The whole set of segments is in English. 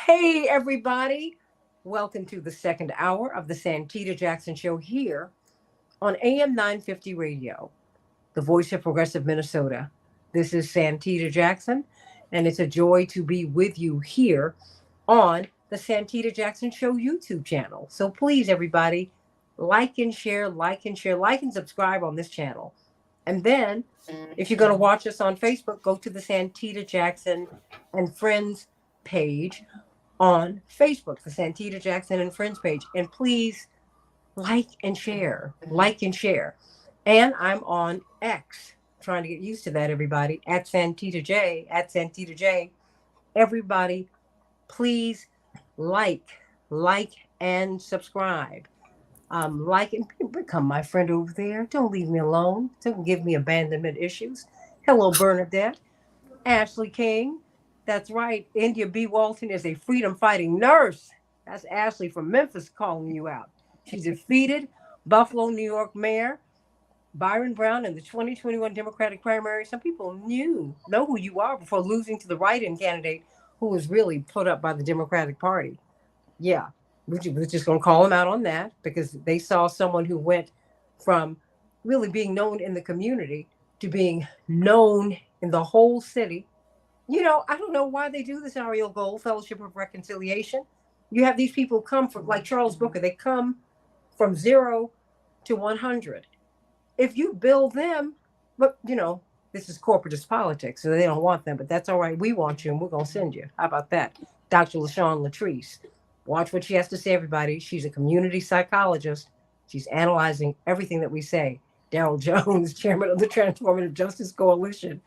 Hey, everybody. Welcome to the second hour of the Santita Jackson Show here on AM 950 Radio, the voice of progressive Minnesota. This is Santita Jackson, and it's a joy to be with you here on the Santita Jackson Show YouTube channel. So please, everybody, like and share, like and share, like and subscribe on this channel. And then, if you're going to watch us on Facebook, go to the Santita Jackson and Friends page on Facebook, the Santita Jackson and Friends page. And please like and share, like and share. And I'm on X, trying to get used to that, everybody, at Santita J, at Santita J. Everybody, please like, and subscribe. Like and become my friend over there. Don't leave me alone. Don't give me abandonment issues. Hello, Bernadette. Ashley King. That's right. India B. Walton is a freedom fighting nurse. That's Ashley from Memphis calling you out. She defeated Buffalo, New York Mayor Byron Brown in the 2021 Democratic primary. Some people know who you are before losing to the write-in candidate who was really put up by the Democratic Party. Yeah, we're just going to call them out on that because they saw someone who went from really being known in the community to being known in the whole city. I don't know why they do this Ariel Gold Fellowship of Reconciliation. You have these people come from, like Charles Booker, they come from 0 to 100. If you build them, but this is corporatist politics, so they don't want them, but that's all right. We want you, and we're going to send you. How about that? Dr. LaShawn Latrice. Watch what she has to say, everybody. She's a community psychologist. She's analyzing everything that we say. Daryl Jones, chairman of the Transformative Justice Coalition.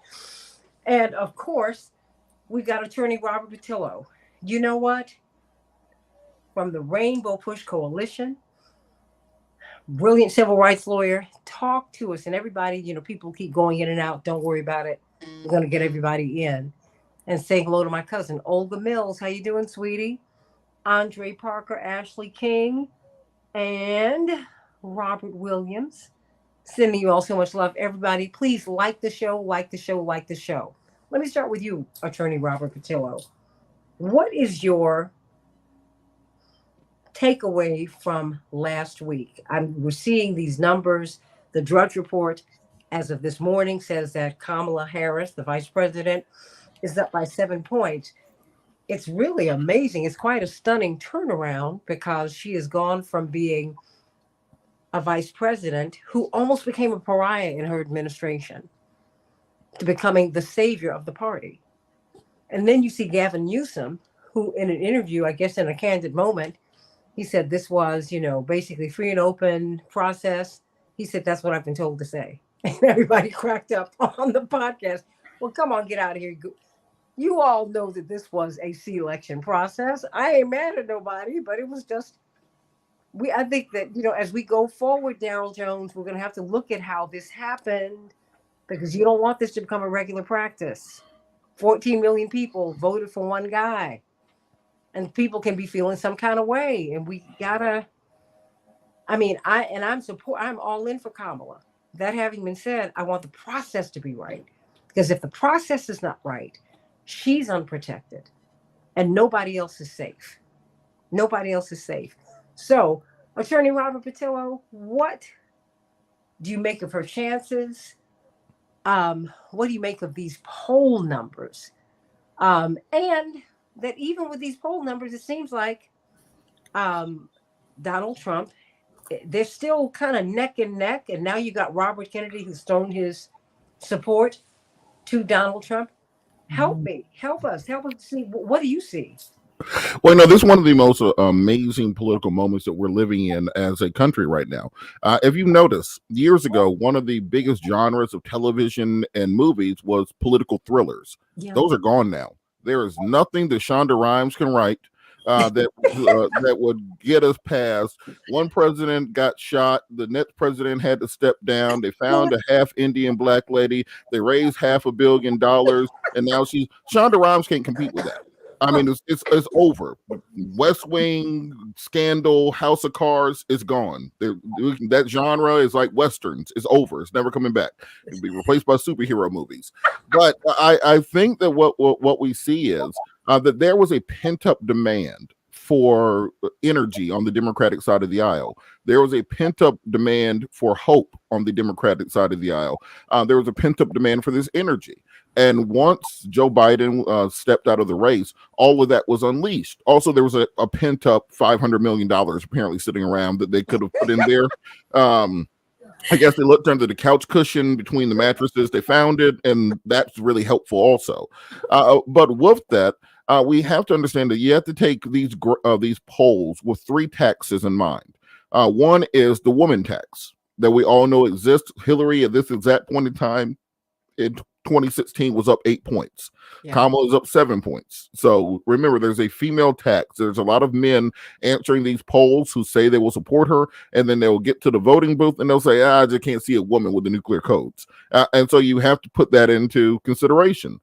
And, of course, we've got attorney Robert Patillo. You know what? From the Rainbow Push Coalition, brilliant civil rights lawyer, talk to us. And everybody, people keep going in and out. Don't worry about it. We're going to get everybody in. And say hello to my cousin, Olga Mills. How you doing, sweetie? Andre Parker, Ashley King, and Robert Williams. Sending you all so much love. Everybody, please like the show, like the show, like the show. Let me start with you, attorney Robert Patillo. What is your takeaway from last week? We're seeing these numbers. The Drudge Report, as of this morning, says that Kamala Harris, the vice president, is up by 7 points. It's really amazing. It's quite a stunning turnaround because she has gone from being a vice president who almost became a pariah in her administration to becoming the savior of the party. And then you see Gavin Newsom, who in an interview, I guess in a candid moment, he said this was, basically free and open process. He said, that's what I've been told to say. And everybody cracked up on the podcast. Well, come on, get out of here. You all know that this was a C-election process. I ain't mad at nobody, but it was just, I think that, as we go forward, Daryl Jones, we're going to have to look at how this happened because you don't want this to become a regular practice. 14 million people voted for one guy. And people can be feeling some kind of way. And we gotta, I'm all in for Kamala. That having been said, I want the process to be right. Because if the process is not right, she's unprotected and nobody else is safe. Nobody else is safe. So, attorney Robert Patillo, what do you make of her chances? What do you make of these poll numbers? And that even with these poll numbers, it seems like Donald Trump, they're still kind of neck and neck. And now you got Robert Kennedy who's thrown his support to Donald Trump. Help us see. What do you see? Well, this is one of the most amazing political moments that we're living in as a country right now. If you notice, years ago, one of the biggest genres of television and movies was political thrillers. Yeah. Those are gone now. There is nothing that Shonda Rhimes can write that would get us past. One president got shot. The next president had to step down. They found a half Indian black lady. They raised $500 million, and now Shonda Rhimes can't compete with that. It's over. West Wing, Scandal, House of Cards is gone. That genre is like Westerns. It's over. It's never coming back. It'll be replaced by superhero movies. But I think that what we see is that there was a pent up demand for energy on the Democratic side of the aisle. There was a pent up demand for hope on the Democratic side of the aisle. There was a pent up demand for this energy. And once Joe Biden stepped out of the race, all of that was unleashed. Also, there was a pent up $500 million apparently sitting around that they could have put in there. Um, I guess they looked under the couch cushion between the mattresses. They found it, and that's really helpful also. But with that, we have to understand that you have to take these polls with three taxes in mind. One is the woman tax that we all know exists. Hillary, at this exact point in time, in 2016 was up 8 points. Yeah. Kamala is up 7 points. So remember, there's a female tax. There's a lot of men answering these polls who say they will support her, and then they'll get to the voting booth and they'll say, I just can't see a woman with the nuclear codes. And so you have to put that into consideration.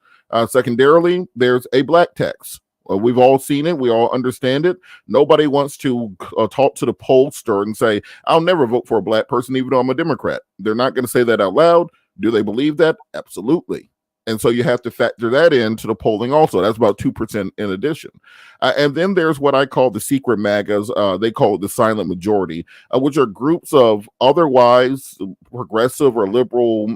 Secondarily, there's a black tax. We've all seen it. We all understand it. Nobody wants to talk to the pollster and say, I'll never vote for a black person, even though I'm a Democrat. They're not going to say that out loud. Do they believe that? Absolutely. And so you have to factor that into the polling also. That's about 2% in addition. And then there's what I call the secret MAGAs. They call it the silent majority, which are groups of otherwise progressive or liberal,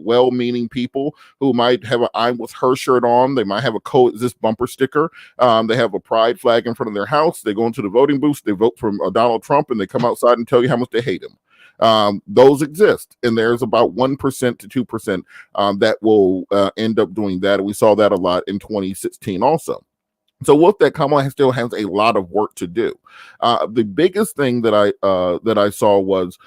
well-meaning people who might have an I'm with her shirt on. They might have a coexist bumper sticker. They have a pride flag in front of their house. They go into the voting booth. They vote for Donald Trump, and they come outside and tell you how much they hate him. Those exist, and there's about 1% to 2% that will end up doing that. And we saw that a lot in 2016 also. So with that, Kamala still has a lot of work to do. The biggest thing that I saw was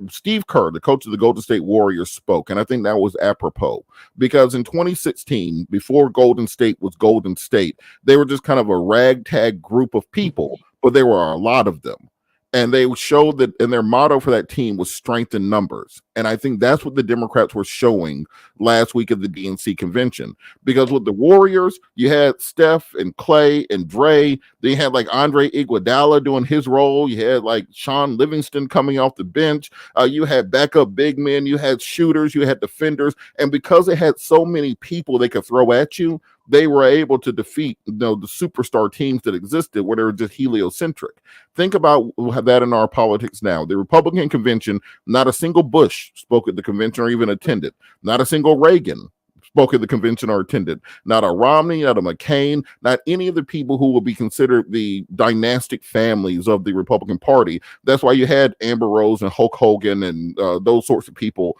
Steve Kerr, the coach of the Golden State Warriors, spoke, and I think that was apropos because in 2016, before Golden State was Golden State, they were just kind of a ragtag group of people, but there were a lot of them. And they showed that, and their motto for that team was strength in numbers. And I think that's what the Democrats were showing last week at the DNC convention. Because with the Warriors, you had Steph and Clay and Dre. Then you had like Andre Iguodala doing his role. You had like Sean Livingston coming off the bench. You had backup big men. You had shooters. You had defenders. And because they had so many people they could throw at you, they were able to defeat the superstar teams that existed where they were just heliocentric. Think about that in our politics now. The Republican convention, not a single Bush spoke at the convention or even attended. Not a single Reagan spoke at the convention or attended. Not a Romney, not a McCain, not any of the people who will be considered the dynastic families of the Republican Party. That's why you had Amber Rose and Hulk Hogan and those sorts of people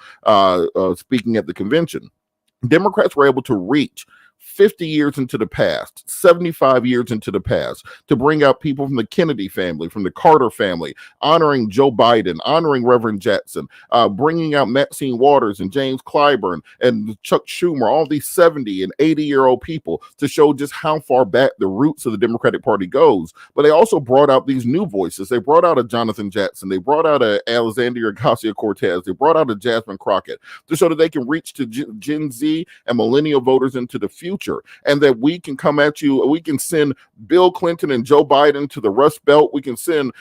speaking at the convention. Democrats were able to reach 50 years into the past, 75 years into the past, to bring out people from the Kennedy family, from the Carter family, honoring Joe Biden, honoring Reverend Jackson, bringing out Maxine Waters and James Clyburn and Chuck Schumer, all these 70 and 80-year-old people to show just how far back the roots of the Democratic Party goes. But they also brought out these new voices. They brought out a Jonathan Jackson. They brought out a Alexandria Ocasio-Cortez. They brought out a Jasmine Crockett to show that they can reach to Gen Z and millennial voters into the future, and that we can come at you. We can send Bill Clinton and Joe Biden to the Rust Belt. We can send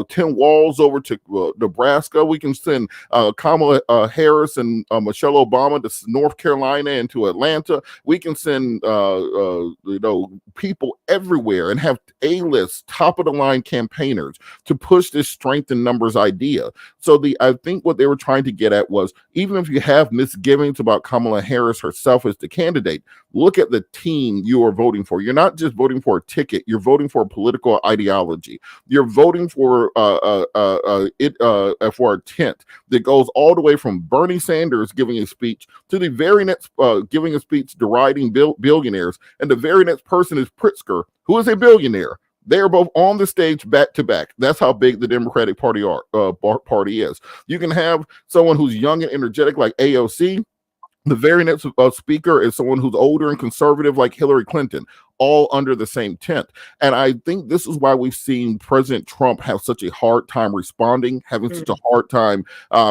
Tim Walz over to Nebraska. We can send Kamala Harris and Michelle Obama to North Carolina and to Atlanta. We can send people everywhere and have A-list, top-of-the-line campaigners to push this strength in numbers idea. So I think what they were trying to get at was, even if you have misgivings about Kamala Harris herself as the candidate, look at the team you are voting for. You're not just voting for a ticket. You're voting for a political ideology. You're voting for a tent that goes all the way from Bernie Sanders giving a speech to the very next giving a speech deriding billionaires, and the very next person is Pritzker, who is a billionaire. They are both on the stage back to back. That's how big the Democratic Party party is. You can have someone who's young and energetic like AOC. The very next speaker is someone who's older and conservative like Hillary Clinton, all under the same tent. And I think this is why we've seen President Trump have such a hard time responding, having such a hard time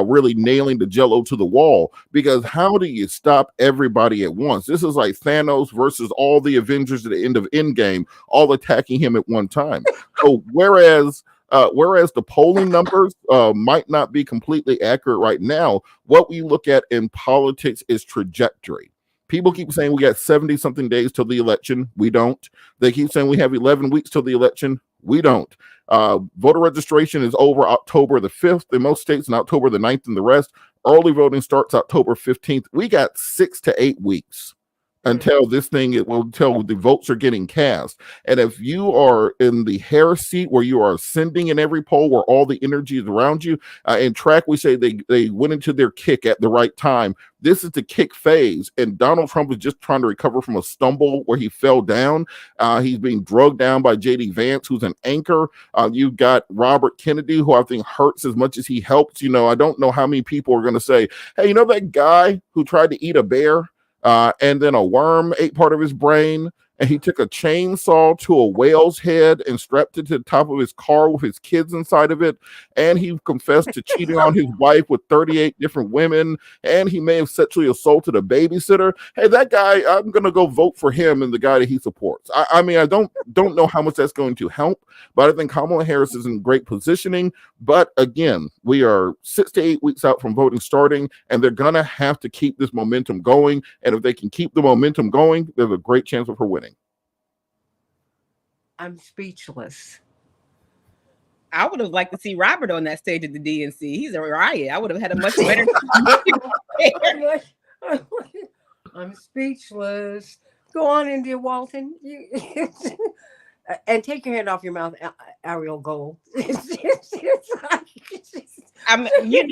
really nailing the jello to the wall, because how do you stop everybody at once? This is like Thanos versus all the Avengers at the end of Endgame, all attacking him at one time. So whereas the polling numbers might not be completely accurate right now, what we look at in politics is trajectory. People keep saying we got 70 something days till the election. We don't. They keep saying we have 11 weeks till the election. We don't. Voter registration is over October the 5th in most states and October the 9th in the rest. Early voting starts October 15th. We got 6 to 8 weeks until this thing, until the votes are getting cast. And if you are in the Harris seat where you are ascending in every poll, where all the energy is around you, in track, we say they went into their kick at the right time. This is the kick phase, and Donald Trump is just trying to recover from a stumble where he fell down. He's being drugged down by J.D. Vance, who's an anchor. You've got Robert Kennedy, who I think hurts as much as he helps. I don't know how many people are going to say, hey, that guy who tried to eat a bear? And then a worm ate part of his brain, and he took a chainsaw to a whale's head and strapped it to the top of his car with his kids inside of it. And he confessed to cheating on his wife with 38 different women, and he may have sexually assaulted a babysitter. Hey, that guy, I'm going to go vote for him and the guy that he supports. I mean, I don't know how much that's going to help, but I think Kamala Harris is in great positioning. But again, we are 6 to 8 weeks out from voting starting, and they're going to have to keep this momentum going. And if they can keep the momentum going, there's a great chance of her winning. I'm speechless. I would have liked to see Robert on that stage at the DNC. He's a riot. I would have had a much better I'm speechless. Go on, India Walton. And take your hand off your mouth, Ariel Gold. I mean,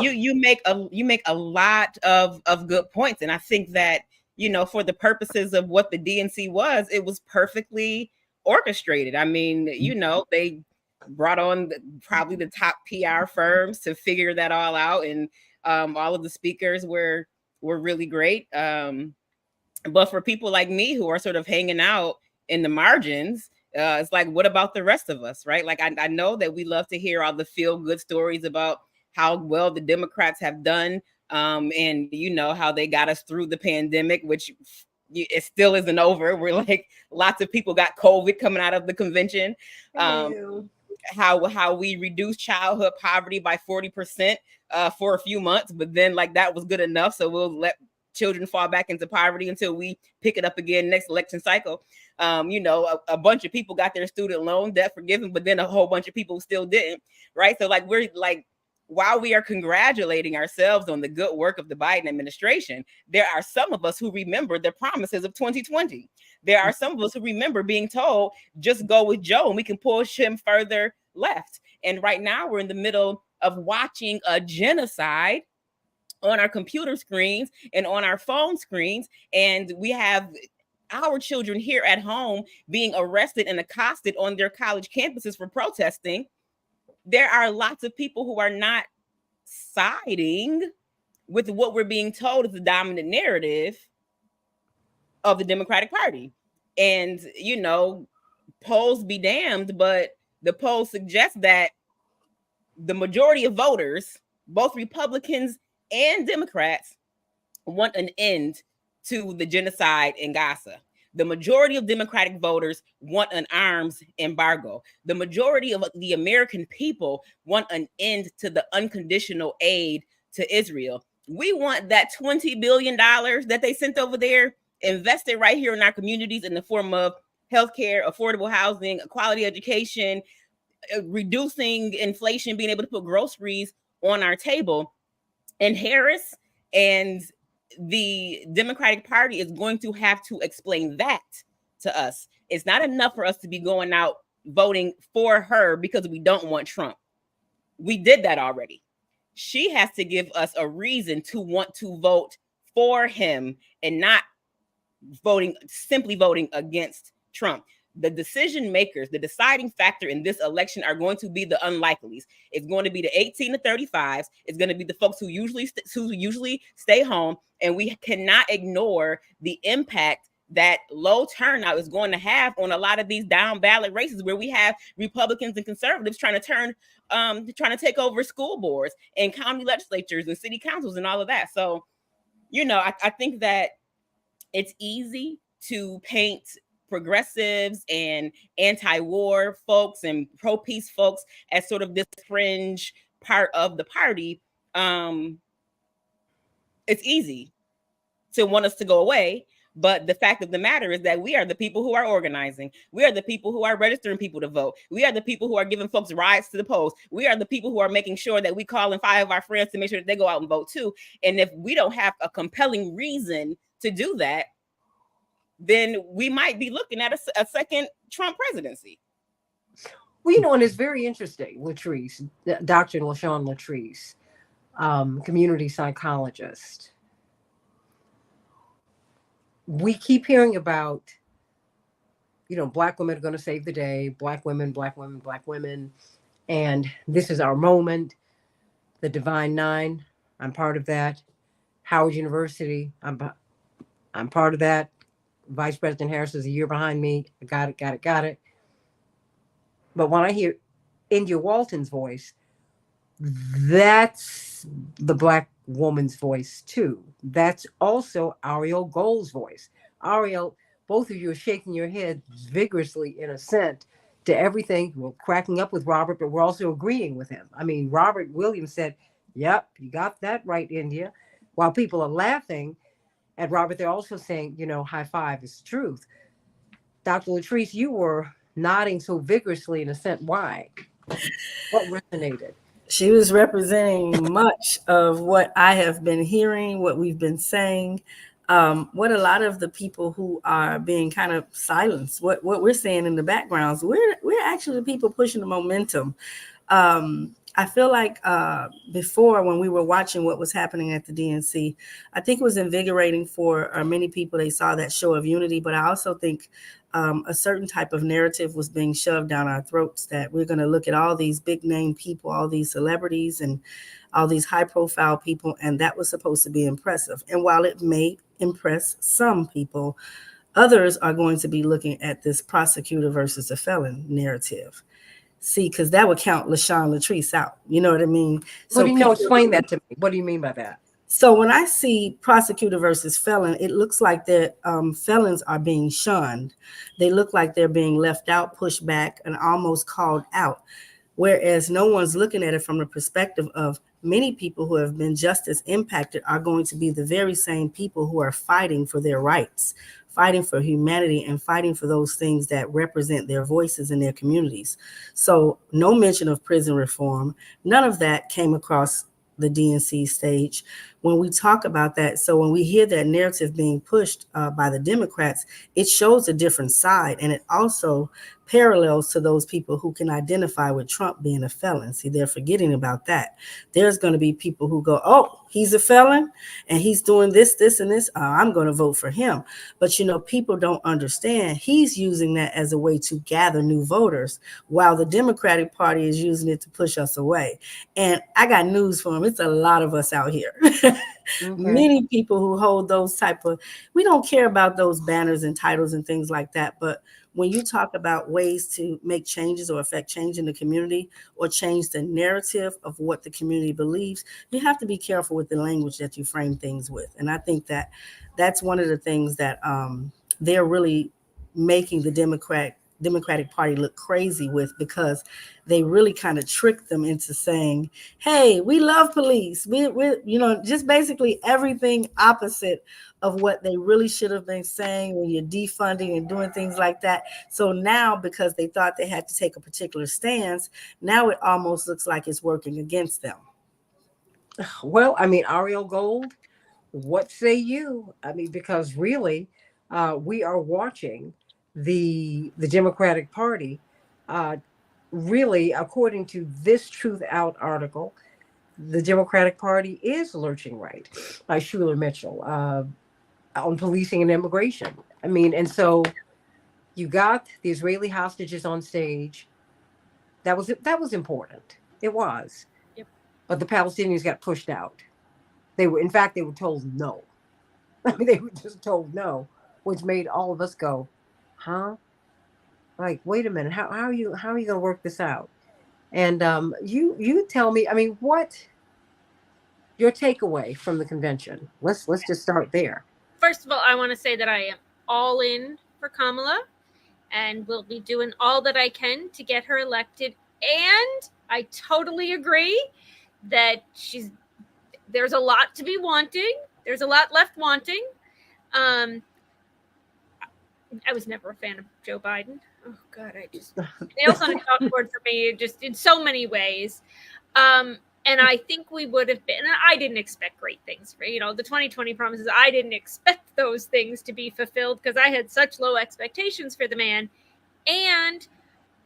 you make a lot of good points, and I think that for the purposes of what the DNC was, it was perfectly orchestrated. I mean, they brought on probably the top PR firms to figure that all out, and all of the speakers were really great. But for people like me who are sort of hanging out in the margins, it's like, what about the rest of us, right? Like, I know that we love to hear all the feel-good stories about how well the Democrats have done, and how they got us through the pandemic, which it still isn't over. We're like, lots of people got COVID coming out of the convention. How we reduced childhood poverty by 40% for a few months, but then like that was good enough, so we'll let children fall back into poverty until we pick it up again next election cycle. A bunch of people got their student loan debt forgiven, but then a whole bunch of people still didn't, right? So like, we're like, while we are congratulating ourselves on the good work of the Biden administration, there are some of us who remember the promises of 2020. There are some of us who remember being told, just go with Joe and we can push him further left. And right now we're in the middle of watching a genocide on our computer screens and on our phone screens. And we have our children here at home being arrested and accosted on their college campuses for protesting. There are lots of people who are not siding with what we're being told is the dominant narrative of the Democratic Party. And, polls be damned, but the polls suggest that the majority of voters, both Republicans and Democrats, want an end to the genocide in Gaza. The majority of Democratic voters want an arms embargo. The majority of the American people want an end to the unconditional aid to Israel. We want that $20 billion that they sent over there invested right here in our communities in the form of healthcare, affordable housing, quality education, reducing inflation, being able to put groceries on our table. And Harris and the Democratic Party is going to have to explain that to us. It's not enough for us to be going out voting for her because we don't want Trump. We did that already. She has to give us a reason to want to vote for him and not simply voting against Trump. The decision makers, the deciding factor in this election are going to be the unlikelies. It's going to be the 18 to 35s. It's going to be the folks who usually stay home. And we cannot ignore the impact that low turnout is going to have on a lot of these down ballot races where we have Republicans and conservatives trying to take over school boards and county legislatures and city councils and all of that. So, I think that it's easy to paint progressives and anti-war folks and pro-peace folks as sort of this fringe part of the party. It's easy to want us to go away. But the fact of the matter is that we are the people who are organizing. We are the people who are registering people to vote. We are the people who are giving folks rides to the polls. We are the people who are making sure that we call in 5 of our friends to make sure that they go out and vote too. And if we don't have a compelling reason to do that, then we might be looking at a second Trump presidency. Well, and it's very interesting, Latrice, Dr. LaShawn Latrice, community psychologist. We keep hearing about, Black women are going to save the day, Black women, Black women, Black women. And this is our moment. The Divine Nine, I'm part of that. Howard University, I'm part of that. Vice President Harris is a year behind me. I got it. But when I hear India Walton's voice, that's the Black woman's voice too. That's also Ariel Gold's voice. Ariel, both of you are shaking your head vigorously in assent to everything. We're cracking up with Robert, but we're also agreeing with him. I mean, Robert Williams said, "Yep, you got that right, India." While people are laughing at Robert, they're also saying, high five is the truth. Dr. Latrice, you were nodding so vigorously in assent. Why? What resonated? She was representing much of what I have been hearing, what we've been saying, what a lot of the people who are being kind of silenced, what we're saying in the backgrounds, we're actually the people pushing the momentum. I feel like before, when we were watching what was happening at the DNC, I think it was invigorating for many people. They saw that show of unity, but I also think a certain type of narrative was being shoved down our throats, that we're going to look at all these big name people, all these celebrities and all these high profile people, and that was supposed to be impressive. And while it may impress some people, others are going to be looking at this prosecutor versus a felon narrative. See, because that would count LaShawn Latrice out. You know what I mean? So explain that to me. What do you mean by that? So when I see prosecutor versus felon, it looks like that felons are being shunned. They look like they're being left out, pushed back, and almost called out. Whereas no one's looking at it from the perspective of many people who have been just as impacted are going to be the very same people who are fighting for their rights, fighting for humanity, and fighting for those things that represent their voices in their communities. So no mention of prison reform. None of that came across the DNC stage when we talk about that. So when we hear that narrative being pushed by the Democrats, it shows a different side. And it also parallels to those people who can identify with Trump being a felon. See, they're forgetting about that. There's going to be people who go, oh, he's a felon and he's doing this, and this. I'm going to vote for him. But, people don't understand. He's using that as a way to gather new voters while the Democratic Party is using it to push us away. And I got news for him. It's a lot of us out here. Okay. Many people who hold those we don't care about those banners and titles and things like that. But when you talk about ways to make changes or affect change in the community or change the narrative of what the community believes, you have to be careful with the language that you frame things with. And I think that that's one of the things that they're really making the Democratic Party look crazy with, because they really kind of tricked them into saying, hey, we love police. We're just basically everything opposite of what they really should have been saying when you're defunding and doing things like that. So now, because they thought they had to take a particular stance, now it almost looks like it's working against them. Well, Ariel Gold, what say you? Because really, we are watching the Democratic Party, really, according to this Truth Out article, the Democratic Party is lurching right by Schuler Mitchell on policing and immigration. And so you got the Israeli hostages on stage. That was important. It was. Yep. But the Palestinians got pushed out. They were told no. They were just told no, which made all of us go, huh? Like, wait a minute, how are you going to work this out? And you tell me, what your takeaway from the convention? Let's just start there. First of all, I want to say that I am all in for Kamala and will be doing all that I can to get her elected. And I totally agree that there's a lot to be wanting. There's a lot left wanting. I was never a fan of Joe Biden. Oh God, I just nails on a chalkboard for me, just in so many ways. And I think we would have been. I didn't expect great things for the 2020 promises. I didn't expect those things to be fulfilled because I had such low expectations for the man, and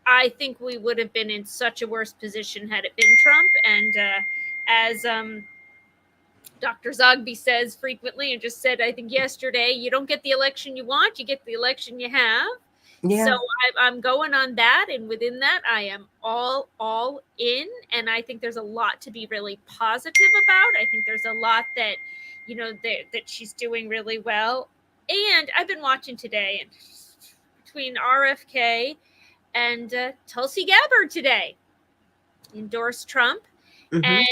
I think we would have been in such a worse position had it been Trump. And as Dr. Zogby says frequently, and just said, I think yesterday, you don't get the election you want, you get the election you have. Yeah. So I'm going on that, and within that, I am all in, and I think there's a lot to be really positive about. I think there's a lot that that she's doing really well, and I've been watching today, and between RFK and Tulsi Gabbard today endorsed Trump, Mhm. and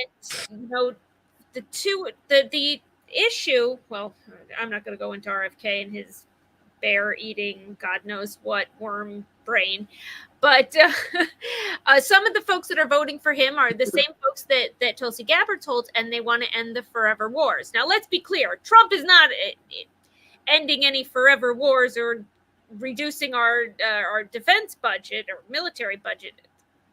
the issue. Well, I'm not going to go into RFK and his bear eating God knows what worm brain, but some of the folks that are voting for him are the same folks that Tulsi Gabbard told, and they want to end the forever wars. Now let's be clear, Trump is not ending any forever wars or reducing our defense budget or military budget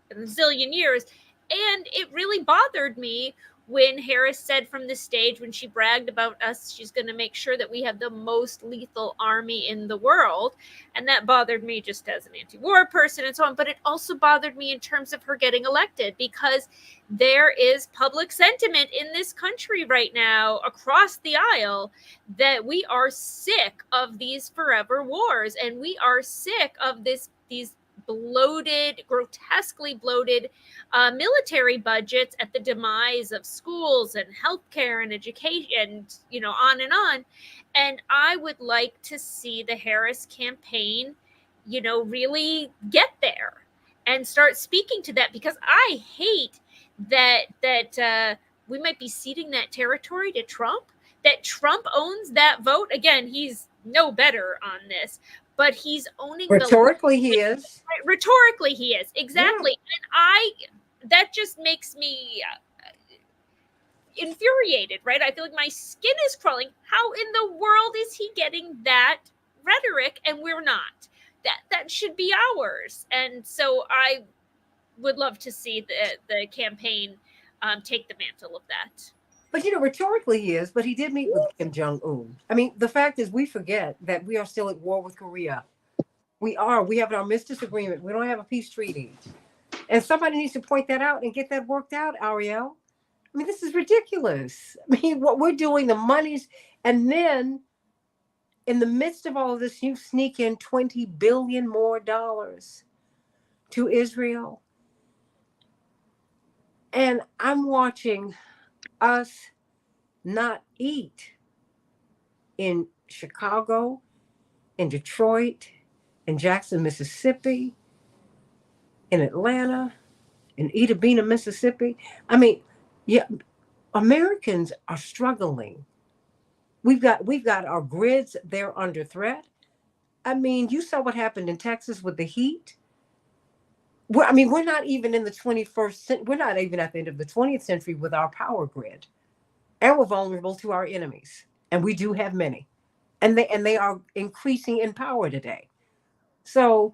in a zillion years. And it really bothered me when Harris said from the stage, when she bragged about us, she's going to make sure that we have the most lethal army in the world. And that bothered me just as an anti-war person and so on. But it also bothered me in terms of her getting elected, because there is public sentiment in this country right now across the aisle that we are sick of these forever wars, and we are sick of these bloated, grotesquely bloated military budgets at the demise of schools and healthcare and education, and on and on. And I would like to see the Harris campaign, really get there and start speaking to that, because I hate that we might be ceding that territory to Trump, that Trump owns that vote. Again, he's no better on this, but he's owning Rhetorically, he is. Rhetorically, he is. Exactly. Yeah. And that just makes me infuriated, right? I feel like my skin is crawling. How in the world is he getting that rhetoric and we're not? That should be ours. And so I would love to see the campaign take the mantle of that. But rhetorically he is, but he did meet with Kim Jong-un. I mean, the fact is we forget that we are still at war with Korea. We have an armistice agreement. We don't have a peace treaty. And somebody needs to point that out and get that worked out, Ariel. I mean, this is ridiculous. I mean, what we're doing, the monies, and then in the midst of all of this, you sneak in $20 billion more to Israel. And I'm watching us not eat in Chicago, in Detroit, in Jackson, Mississippi, in Atlanta, in Itta Bena, Mississippi. I mean, yeah, Americans are struggling. We've got our grids, they're under threat. I mean, you saw what happened in Texas with the heat. We're not even in the 21st century. We're not even at the end of the 20th century with our power grid. And we're vulnerable to our enemies. And we do have many. And they are increasing in power today. So,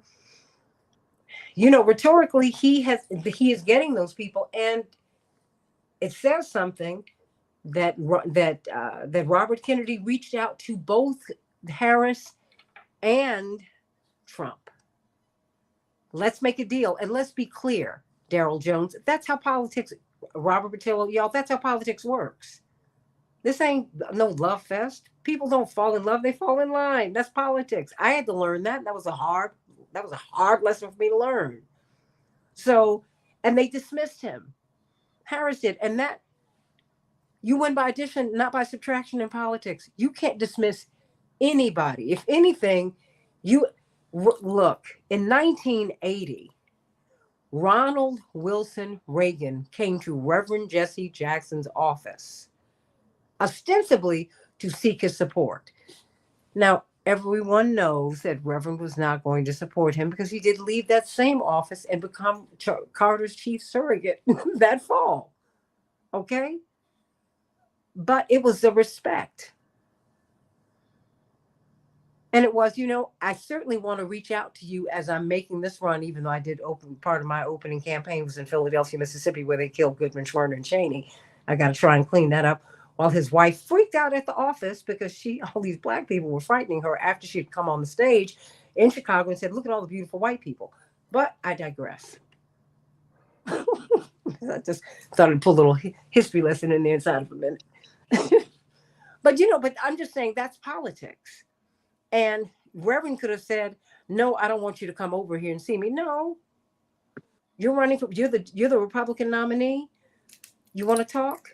rhetorically, he is getting those people, and it says something that Robert Kennedy reached out to both Harris and Trump. Let's make a deal, and let's be clear, Daryl Jones. That's how politics, Robert Patillo, y'all. That's how politics works. This ain't no love fest. People don't fall in love; they fall in line. That's politics. I had to learn that. That was a hard lesson for me to learn. So, and they dismissed him. Harris did, and that you win by addition, not by subtraction in politics. You can't dismiss anybody. If anything, look, in 1980, Ronald Wilson Reagan came to Reverend Jesse Jackson's office, ostensibly to seek his support. Now, everyone knows that Reverend was not going to support him because he did leave that same office and become Carter's chief surrogate that fall. Okay? But it was the respect. And it was, I certainly want to reach out to you as I'm making this run, even though I did open part of my opening campaign was in Philadelphia, Mississippi, where they killed Goodman, Schwerner, and Cheney. I got to try and clean that up. While his wife freaked out at the office because all these black people were frightening her after she'd come on the stage in Chicago and said, "Look at all the beautiful white people." But I digress. I just thought I'd pull a little history lesson in there inside of a minute. but I'm just saying that's politics. And Reverend could have said, "No, I don't want you to come over here and see me." No, you're running for you're the Republican nominee. You want to talk?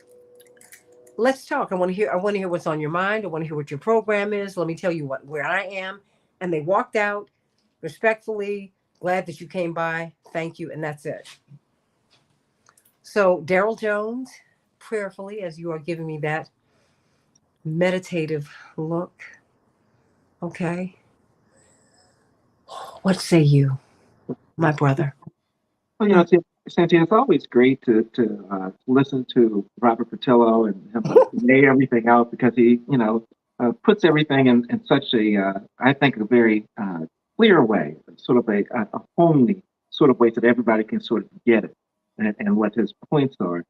Let's talk. I want to hear what's on your mind. I want to hear what your program is. Let me tell you where I am. And they walked out respectfully, glad that you came by. Thank you. And that's it. So Daryl Jones, prayerfully, as you are giving me that meditative look. Okay. What say you, my brother? Well, Santita, it's always great to listen to Robert Patillo and him lay everything out because he, puts everything in such I think, a very clear way, sort of a homely sort of way so that everybody can sort of get it and what his points are.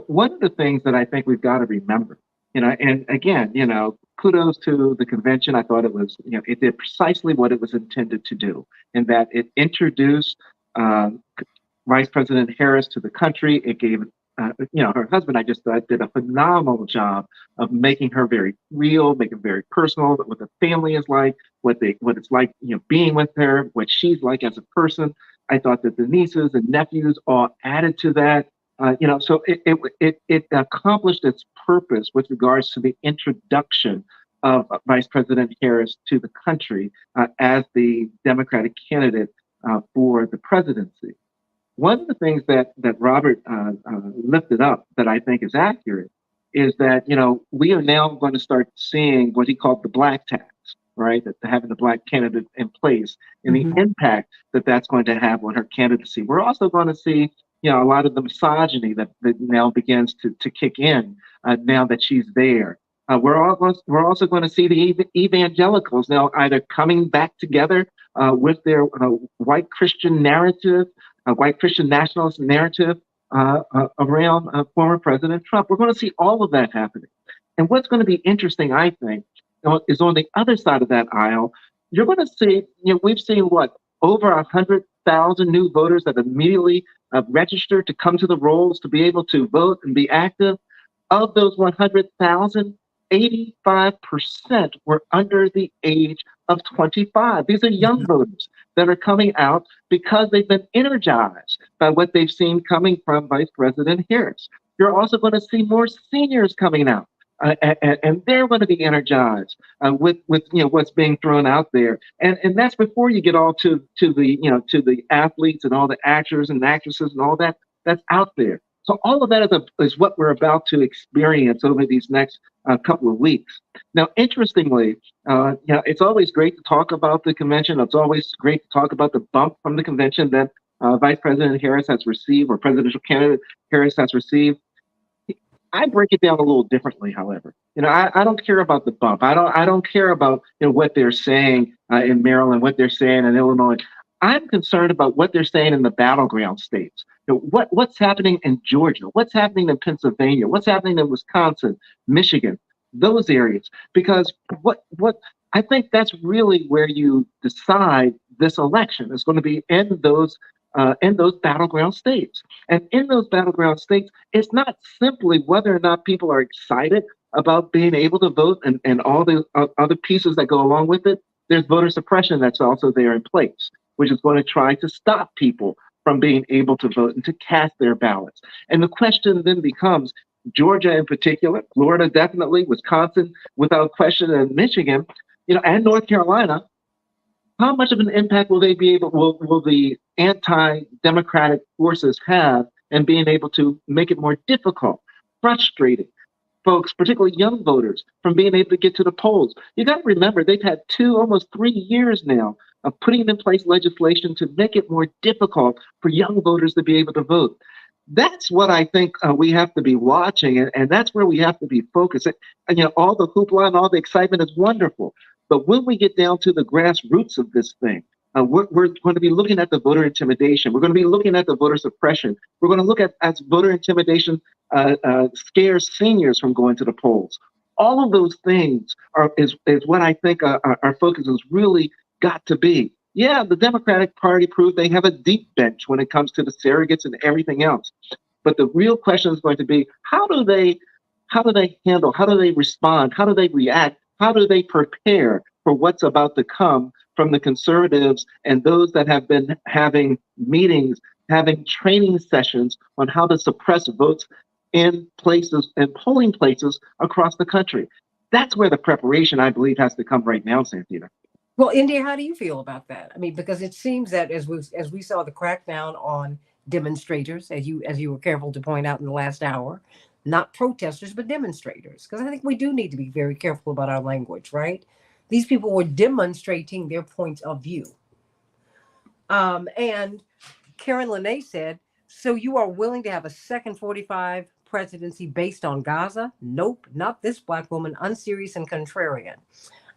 One of the things that I think we've got to remember, and again, kudos to the convention. I thought it was, it did precisely what it was intended to do, in that it introduced Vice President Harris to the country. It gave, her husband, I just thought, did a phenomenal job of making her very real, making very personal, what the family is like, what it's like, being with her, what she's like as a person. I thought that the nieces and nephews all added to that. So it accomplished its purpose with regards to the introduction of Vice President Harris to the country as the Democratic candidate for the presidency. One of the things that Robert lifted up that I think is accurate is that, we are now going to start seeing what he called the black tax, right? That having the black candidate in place and the impact that that's going to have on her candidacy. We're also going to see, a lot of the misogyny that now begins to kick in now that she's there. We're also going to see the evangelicals now either coming back together with their white Christian narrative, white Christian nationalist narrative around former President Trump. We're going to see all of that happening. And what's going to be interesting, I think, is on the other side of that aisle, you're going to see, we've seen over 100,000 new voters that immediately registered to come to the rolls to be able to vote and be active. Of those 100,000, 85% were under the age of 25. These are young voters that are coming out because they've been energized by what they've seen coming from Vice President Harris. You're also going to see more seniors coming out. And they're going to be energized with what's being thrown out there, and that's before you get all to the athletes and all the actors and actresses and all that's out there. So all of that is what we're about to experience over these next couple of weeks. Now, interestingly, it's always great to talk about the convention. It's always great to talk about the bump from the convention that Vice President Harris has received, or presidential candidate Harris has received. I break it down a little differently, however. I don't care about the bump. I don't care about what they're saying in Maryland, what they're saying in Illinois. I'm concerned about what they're saying in the battleground states. What's happening in Georgia? What's happening in Pennsylvania? What's happening in Wisconsin, Michigan, those areas? Because what I think that's really where you decide this election is going to be in those battleground states. And in those battleground states, it's not simply whether or not people are excited about being able to vote and all the other pieces that go along with it. There's voter suppression that's also there in place, which is going to try to stop people from being able to vote and to cast their ballots. And the question then becomes, Georgia in particular, Florida definitely, Wisconsin without question, and Michigan, and North Carolina, how much of an impact will the anti-democratic forces have in being able to make it more difficult, frustrating folks, particularly young voters, from being able to get to the polls? You got to remember, they've had almost 3 years now of putting in place legislation to make it more difficult for young voters to be able to vote. That's what I think we have to be watching, and that's where we have to be focused. And all the hoopla and all the excitement is wonderful, But when we get down to the grassroots of this thing, we're going to be looking at the voter intimidation. We're going to be looking at the voter suppression. We're going to look at as voter intimidation scares seniors from going to the polls. All of those things is what I think our focus has really got to be. Yeah, the Democratic Party proved they have a deep bench when it comes to the surrogates and everything else. But the real question is going to be, how do they handle, how do they respond, how do they react, how do they prepare for what's about to come from the conservatives and those that have been having meetings, having training sessions on how to suppress votes in places and polling places across the country. That's where the preparation, I believe, has to come right now, Santita. Well, India, how do you feel about that? I mean, because it seems that as we saw the crackdown on demonstrators, as you were careful to point out in the last hour, not protesters but demonstrators, because I think we do need to be very careful about our language, right? These people were demonstrating their points of view. And Karen Lene said, "So you are willing to have a second 45 presidency based on Gaza?" Nope, not this Black woman, unserious and contrarian.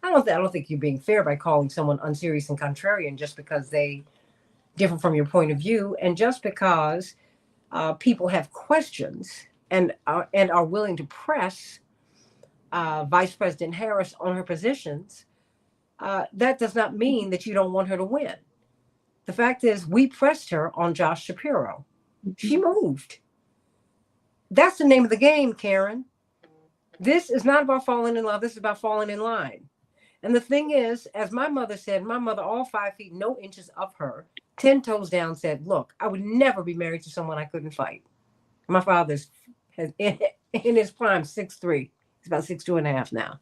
I don't think you're being fair by calling someone unserious and contrarian just because they differ from your point of view, and just because people have questions and are willing to press Vice President Harris on her positions. That does not mean that you don't want her to win. The fact is, we pressed her on Josh Shapiro. She moved. That's the name of the game, Karen. This is not about falling in love. This is about falling in line. And the thing is, as my mother said, my mother, all 5 feet, no inches of her, 10 toes down, said, "Look, I would never be married to someone I couldn't fight." My father's in his prime, 6'3". He's about 6'2.5" now.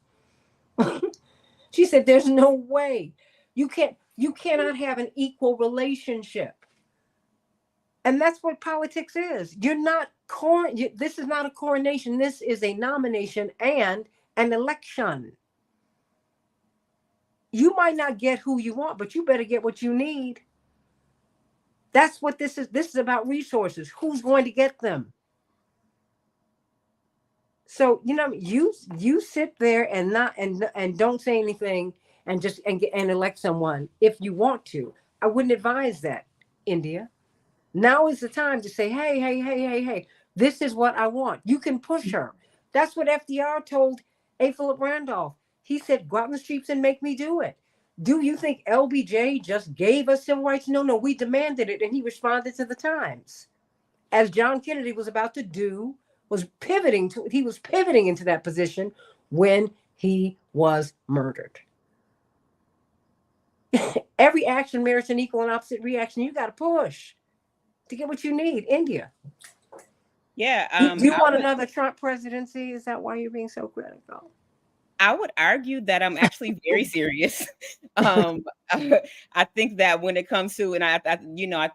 She said, "There's no way. You cannot have an equal relationship." And that's what politics is. This is not a coronation. This is a nomination and an election. You might not get who you want, but you better get what you need. That's what this is. This is about resources. Who's going to get them? So, you sit there and don't say anything and just and elect someone if you want to. I wouldn't advise that, India. Now is the time to say, hey, this is what I want. You can push her. That's what FDR told A. Philip Randolph. He said, "Go out in the streets and make me do it." Do you think LBJ just gave us civil rights? No, we demanded it, and he responded to the times. As John Kennedy was about to do, he was pivoting into that position when he was murdered. Every action merits an equal and opposite reaction. You got to push to get what you need. India. Yeah. Do you want another Trump presidency? Is that why you're being so critical? I would argue that I'm actually very serious. I think that when it comes to, and I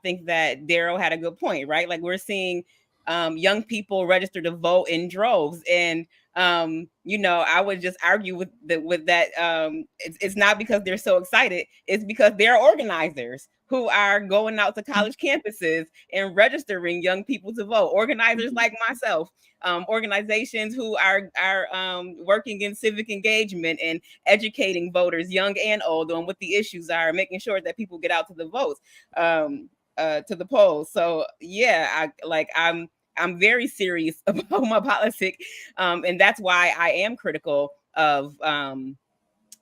think that Daryl had a good point, right? Like, we're seeing young people register to vote in droves, and I would just argue with that. It's not because they're so excited; it's because they're organizers who are going out to college campuses and registering young people to vote. Organizers like myself. Organizations who are working in civic engagement and educating voters, young and old, on what the issues are, making sure that people get out to the votes, to the polls. So yeah, I'm very serious about my politics, and that's why I am critical of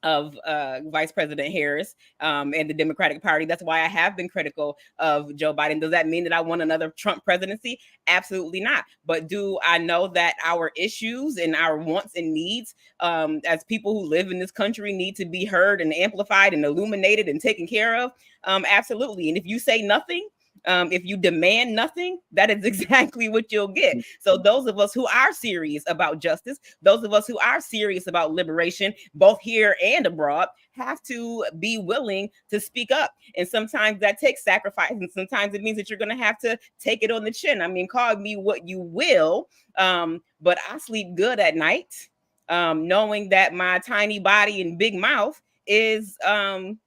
Vice President Harris and the Democratic Party. That's why I have been critical of Joe Biden. Does that mean that I want another Trump presidency? Absolutely not. But do I know that our issues and our wants and needs as people who live in this country need to be heard and amplified and illuminated and taken care of? Absolutely. And if you say nothing, if you demand nothing, that is exactly what you'll get. So those of us who are serious about justice, those of us who are serious about liberation, both here and abroad, have to be willing to speak up. And sometimes that takes sacrifice. And sometimes it means that you're going to have to take it on the chin. I mean, call me what you will, but I sleep good at night, knowing that my tiny body and big mouth is having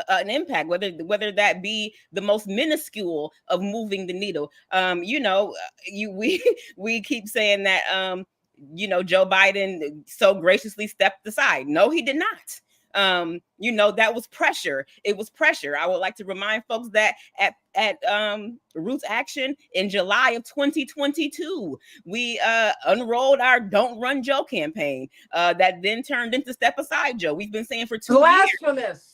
an impact, whether that be the most minuscule of moving the needle. We keep saying that Joe Biden so graciously stepped aside. No, he did not. That was pressure. It was pressure. I would like to remind folks that at Roots Action in July of 2022, we unrolled our Don't Run Joe campaign that then turned into Step Aside Joe. We've been saying for 2 Blasphemous. years.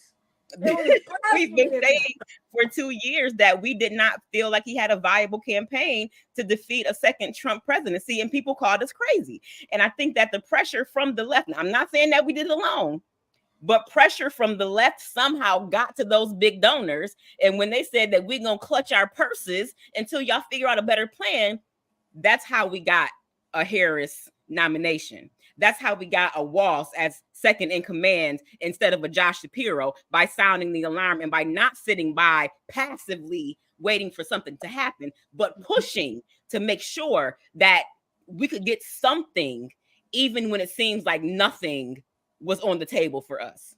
We've been saying for 2 years that we did not feel like he had a viable campaign to defeat a second Trump presidency, and people called us crazy. And I think that the pressure from the left, now, I'm not saying that we did it alone, but pressure from the left somehow got to those big donors. And when they said that we're going to clutch our purses until y'all figure out a better plan, that's how we got a Harris nomination. That's how we got a Walz as second in command instead of a Josh Shapiro, by sounding the alarm and by not sitting by passively waiting for something to happen, but pushing to make sure that we could get something, even when it seems like nothing was on the table for us.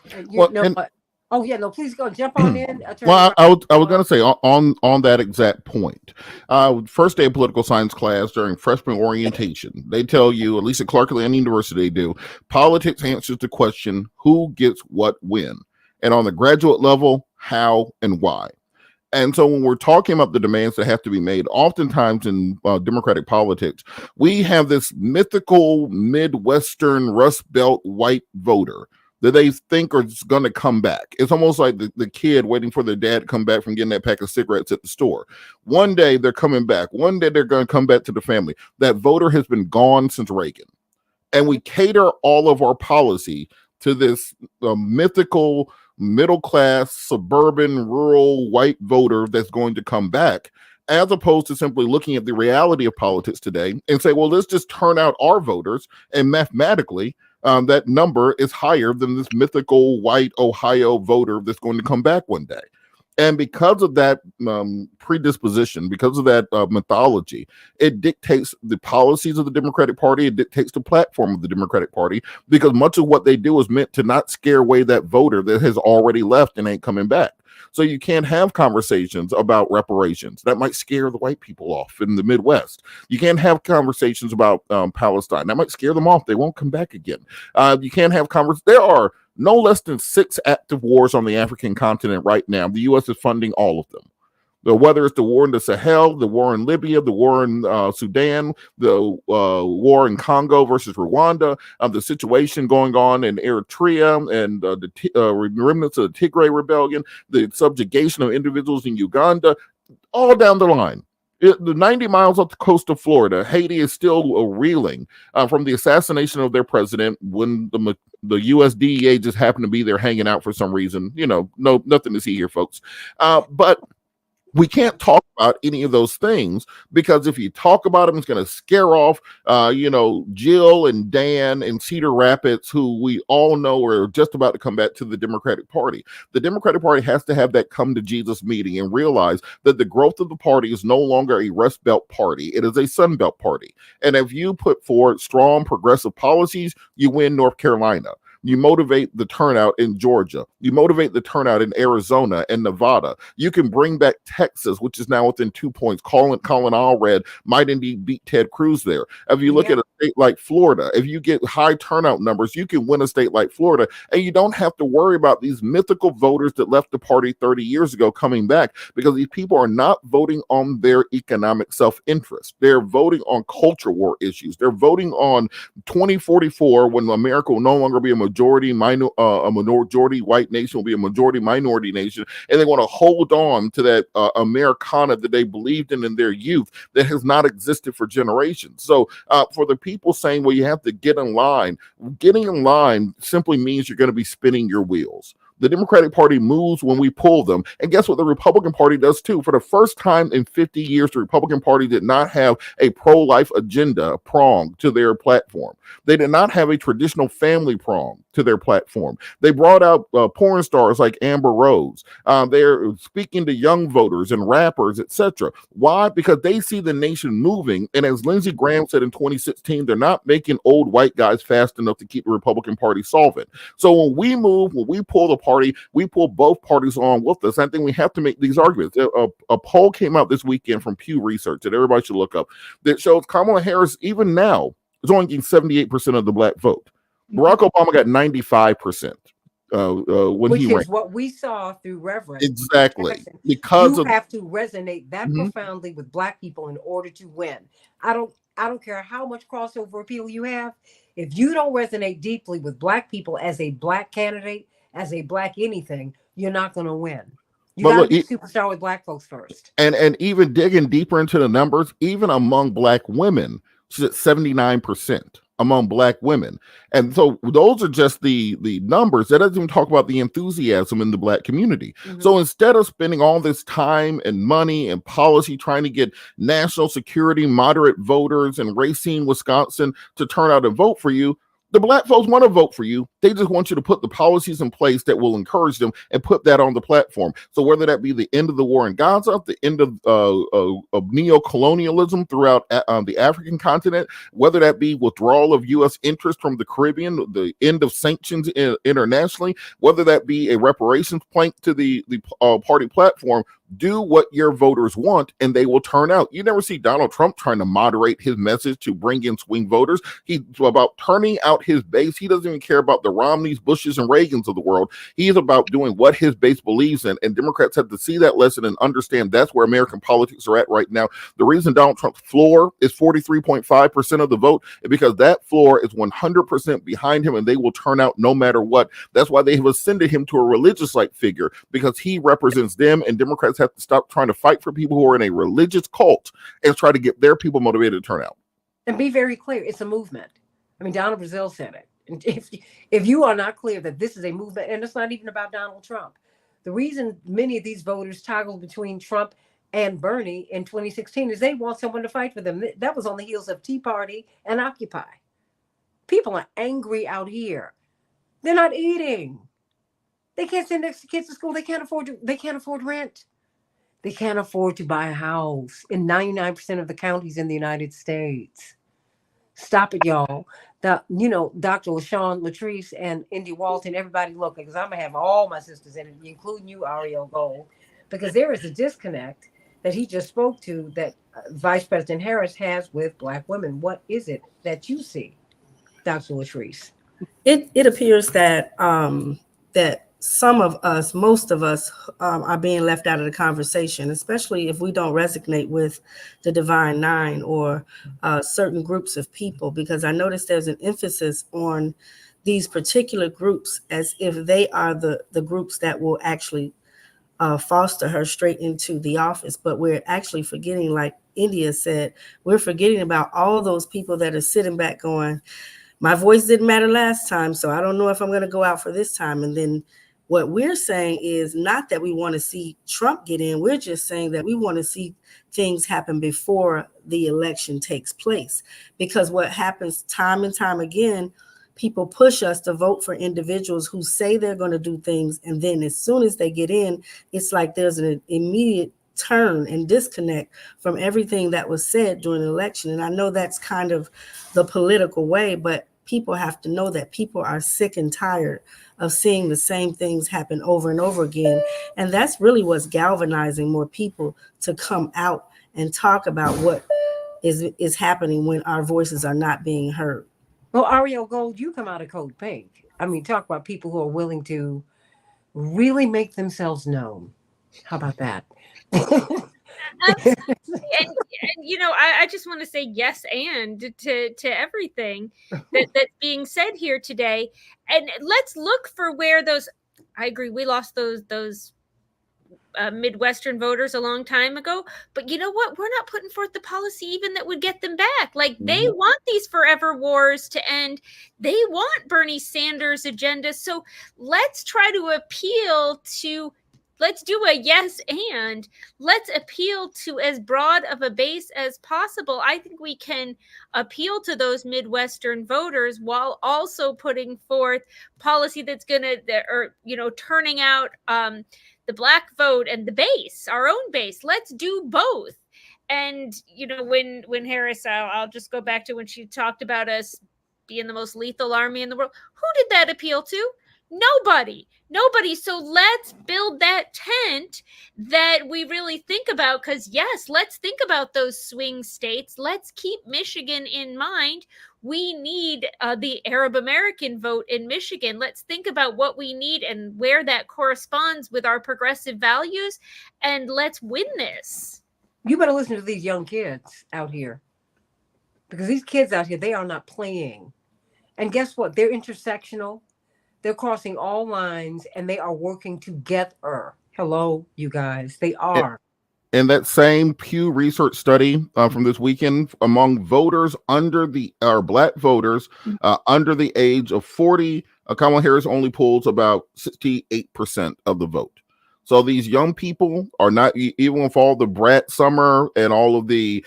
Please go jump on in. Well, I was going to say on that exact point. First day of political science class during freshman orientation, they tell you, at least at Clark Atlanta University, they do, politics answers the question who gets what when, and on the graduate level, how and why. And so when we're talking about the demands that have to be made, oftentimes in Democratic politics, we have this mythical Midwestern Rust Belt white voter that they think is going to come back. It's almost like the kid waiting for their dad to come back from getting that pack of cigarettes at the store. One day they're coming back. One day they're going to come back to the family. That voter has been gone since Reagan. And we cater all of our policy to this mythical middle-class, suburban, rural, white voter that's going to come back, as opposed to simply looking at the reality of politics today and say, well, let's just turn out our voters, and mathematically, that number is higher than this mythical white Ohio voter that's going to come back one day. And because of that predisposition, because of that mythology, it dictates the policies of the Democratic Party. It dictates the platform of the Democratic Party, because much of what they do is meant to not scare away that voter that has already left and ain't coming back. So you can't have conversations about reparations. That might scare the white people off in the Midwest. You can't have conversations about Palestine. That might scare them off. They won't come back again. You can't have There are no less than 6 active wars on the African continent right now. The U.S. is funding all of them. Whether it's the war in the Sahel, the war in Libya, the war in Sudan, the war in Congo versus Rwanda, the situation going on in Eritrea, and the remnants of the Tigray rebellion, the subjugation of individuals in Uganda, all down the line. The 90 miles off the coast of Florida, Haiti is still reeling from the assassination of their president when the U.S. DEA just happened to be there hanging out for some reason. Nothing to see here, folks. But we can't talk about any of those things, because if you talk about them, it's going to scare off, Jill and Dan in Cedar Rapids, who we all know are just about to come back to the Democratic Party. The Democratic Party has to have that come to Jesus meeting and realize that the growth of the party is no longer a Rust Belt party. It is a Sun Belt party. And if you put forward strong progressive policies, you win North Carolina. You motivate the turnout in Georgia. You motivate the turnout in Arizona and Nevada. You can bring back Texas, which is now within 2 points. Colin Allred might indeed beat Ted Cruz there. If you look at a state like Florida, if you get high turnout numbers, you can win a state like Florida, and you don't have to worry about these mythical voters that left the party 30 years ago coming back, because these people are not voting on their economic self-interest. They're voting on culture war issues. They're voting on 2044, when America will no longer be a majority white nation, will be a majority minority nation, and they want to hold on to that Americana that they believed in their youth, that has not existed for generations. So for the people saying, well, you have to get in line, getting in line simply means you're going to be spinning your wheels. The Democratic Party moves when we pull them. And guess what? The Republican Party does too. For the first time in 50 years, the Republican Party did not have a pro-life agenda prong to their platform. They did not have a traditional family prong to their platform. They brought out porn stars like Amber Rose. They're speaking to young voters and rappers, etc. Why? Because they see the nation moving. And as Lindsey Graham said in 2016, they're not making old white guys fast enough to keep the Republican Party solvent. So when we move, when we pull the party, we pull both parties on with us. I think we have to make these arguments. A poll came out this weekend from Pew Research that everybody should look up that shows Kamala Harris, even now, is only getting 78% of the black vote. Barack Obama got 95% when Which he is ran. what we saw through Reverend Exactly. Jackson. Because You of have to resonate that Mhm. profoundly with Black people in order to win. I don't care how much crossover appeal you have. If you don't resonate deeply with Black people as a Black candidate, as a Black anything, you're not going to win. You But got to look, be a superstar with Black folks first. and even digging deeper into the numbers, even among black women, she's at 79% among black women. And so those are just the numbers. That doesn't even talk about the enthusiasm in the black community. So instead of spending all this time and money and policy trying to get national security moderate voters in Racine, Wisconsin to turn out and vote for you, the black folks want to vote for you. They just want you to put the policies in place that will encourage them and put that on the platform. So whether that be the end of the war in Gaza, the end of neo-colonialism throughout the African continent, whether that be withdrawal of U.S. interest from the Caribbean, the end of sanctions internationally, whether that be a reparations plank to the party platform, do what your voters want and they will turn out. You never see Donald Trump trying to moderate his message to bring in swing voters. He's about turning out his base. He doesn't even care about the Romneys, Bushes, and Reagans of the world. He's about doing what his base believes in. And Democrats have to see that lesson and understand that's where American politics are at right now. The reason Donald Trump's floor is 43.5% of the vote is because that floor is 100% behind him and they will turn out no matter what. That's why they have ascended him to a religious-like figure, because he represents them, and Democrats have to stop trying to fight for people who are in a religious cult and try to get their people motivated to turn out. And be very clear, it's a movement. I mean, Donald Brazil said it. And if you are not clear that this is a movement, and it's not even about Donald Trump, the reason many of these voters toggled between Trump and Bernie in 2016 is they want someone to fight for them. That was on the heels of Tea Party and Occupy. People are angry out here. They're not eating. They can't send their kids to school. They can't afford rent. They can't afford to buy a house in 99% of the counties in the United States. Stop it, y'all. Dr. LaShawn Latrice and Indy Walton, everybody look, because I'm going to have all my sisters in it, including you, Ariel Gold, because there is a disconnect that he just spoke to that Vice President Harris has with Black women. What is it that you see, Dr. Latrice? It appears that that some of us, most of us, are being left out of the conversation, especially if we don't resonate with the Divine Nine or certain groups of people, because I noticed there's an emphasis on these particular groups as if they are the groups that will actually foster her straight into the office. But we're actually forgetting, like India said, we're forgetting about all those people that are sitting back going, my voice didn't matter last time, so I don't know if I'm going to go out for this time. And then what we're saying is not that we want to see Trump get in. We're just saying that we want to see things happen before the election takes place. Because what happens time and time again, people push us to vote for individuals who say they're going to do things. And then as soon as they get in, it's like there's an immediate turn and disconnect from everything that was said during the election. And I know that's kind of the political way, but people have to know that people are sick and tired of seeing the same things happen over and over again. And that's really what's galvanizing more people to come out and talk about what is happening when our voices are not being heard. Well, Ariel Gold, you come out of Code Pink. I mean, talk about people who are willing to really make themselves known. How about that? and I just want to say yes and to everything that's being said here today, and let's look for where those. I agree, we lost those Midwestern voters a long time ago, but you know what? We're not putting forth the policy even that would get them back. Like they want these forever wars to end. They want Bernie Sanders' agenda. So let's try to appeal to. Let's do a yes and let's appeal to as broad of a base as possible. I think we can appeal to those Midwestern voters while also putting forth policy that's going to, turning out the Black vote and the base, our own base. Let's do both. And, when Harris, I'll just go back to when she talked about us being the most lethal army in the world. Who did that appeal to? Nobody. So let's build that tent that we really think about, because yes, let's think about those swing states. Let's keep Michigan in mind. we need the Arab American vote in Michigan. Let's think about what we need and where that corresponds with our progressive values, and let's win this. You better listen to these young kids out here, because these kids out here, they are not playing. And guess what? They're intersectional. They're crossing all lines, and they are working together. Hello, you guys. They are. In that same Pew Research study from this weekend, among voters under black voters under the age of 40, Kamala Harris only pulls about 68% of the vote. So these young people are not, even with all the brat summer and all of the,